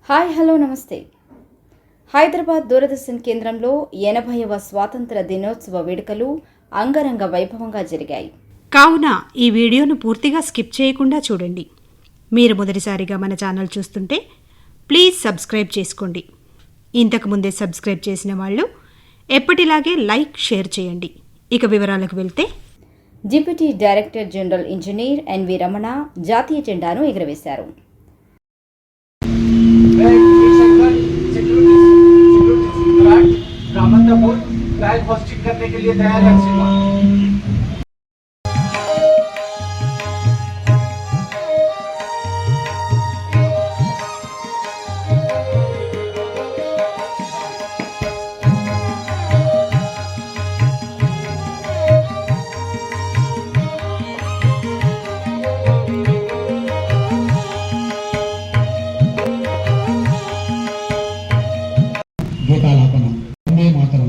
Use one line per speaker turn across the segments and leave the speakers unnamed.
Hi hello నమస్తే. హైదరాబాద్ దూరదర్శన్ కేంద్రంలో 80వ స్వాతంత్ర దినోత్సవ వేడుకలు అంగరంగ వైభవంగా జరిగాయి.
కావున ఈ వీడియోను పూర్తిగా స్కిప్ చేయకుండా చూడండి. మీరు మొదటిసారిగా మన ఛానల్ చూస్తుంటే ప్లీజ్ సబ్స్క్రైబ్ చేసుకోండి. ఇంతకు ముందే సబ్స్క్రైబ్ చేసిన వాళ్ళు ఎప్పటిలాగే లైక్ షేర్ చేయండి. ఇక వివరాలకు వెళ్తే
deputy director general engineer N V Ramana జాతీయ జెండాను ఎగురవేశారు. फ्लैग होस्टिंग करने के लिए तैयार रखिएगा।
గీతాలాపన Vande Mataram.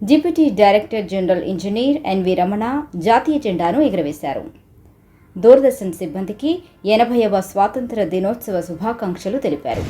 Deputy director general engineer N V Ramana జాతీయ జెండాను ఎగురవేశారు. దూరదర్శన్ సిబ్బందికి 80వ స్వాతంత్ర దినోత్సవ శుభాకాంక్షలు తెలిపారు.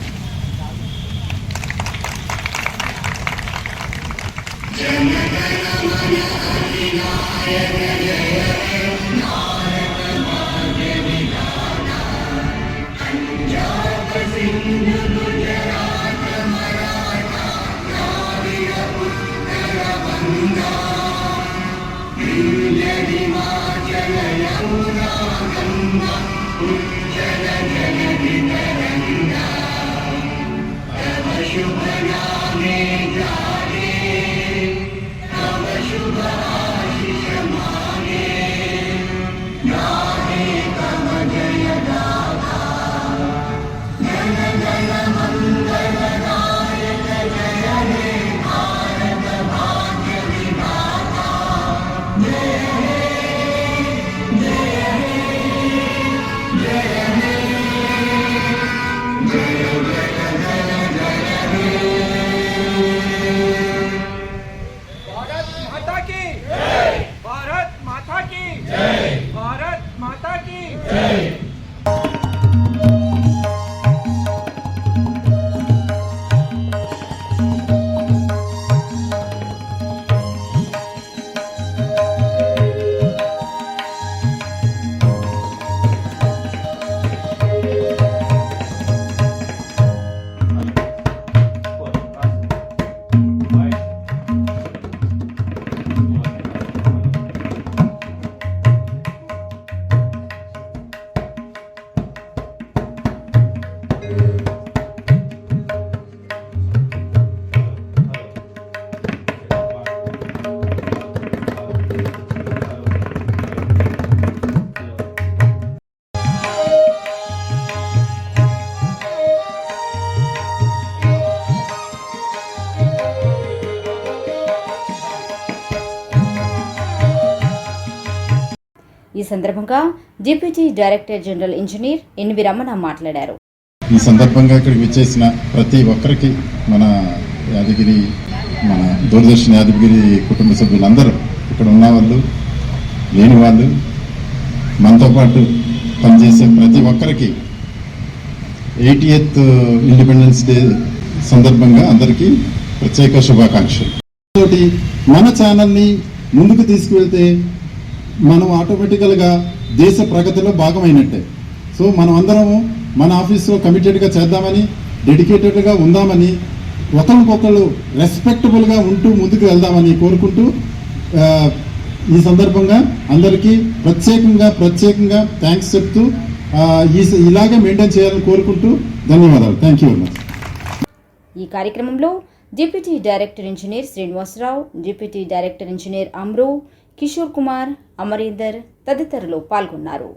Yeah.
ఈ సందర్భంగా deputy director general engineer N V Ramana మాట్లాడారు.
ఈ సందర్భంగా ఇక్కడికి విచ్చేసిన ప్రతి ఒక్కరికి మన యాదగిరి, మన దూరదర్శన్ యాదగిరి కుటుంబ సభ్యులందరూ, ఇక్కడ ఉన్న వాళ్ళు, లేని వాళ్ళు, మనతో పాటు పనిచేసే ప్రతి ఒక్కరికి 80th ఇండిపెండెన్స్ డే సందర్భంగా అందరికీ ప్రత్యేక శుభాకాంక్షలు. మన ఛానల్ని ముందుకు తీసుకువెళ్తే మనం ఆటోమేటికల్గా దేశ ప్రగతిలో భాగమైనట్టే. సో మనం అందరము మన ఆఫీస్లో కమిటెడ్గా చేద్దామని, డెడికేటెడ్గా ఉందామని, ఒకరికొకరు రెస్పెక్టబుల్గా ఉంటూ ముందుకు వెళ్దామని కోరుకుంటూ ఈ సందర్భంగా అందరికీ ప్రత్యేకంగా థ్యాంక్స్ చెప్తూ ఇలాగే మెయింటైన్ చేయాలని కోరుకుంటూ ధన్యవాదాలు. Thank you very much.
ఈ కార్యక్రమంలో deputy director engineer Srinivasarao, deputy director engineer Amru, Kishore Kumar, Amarinder తదితరులు పాల్గొన్నారు.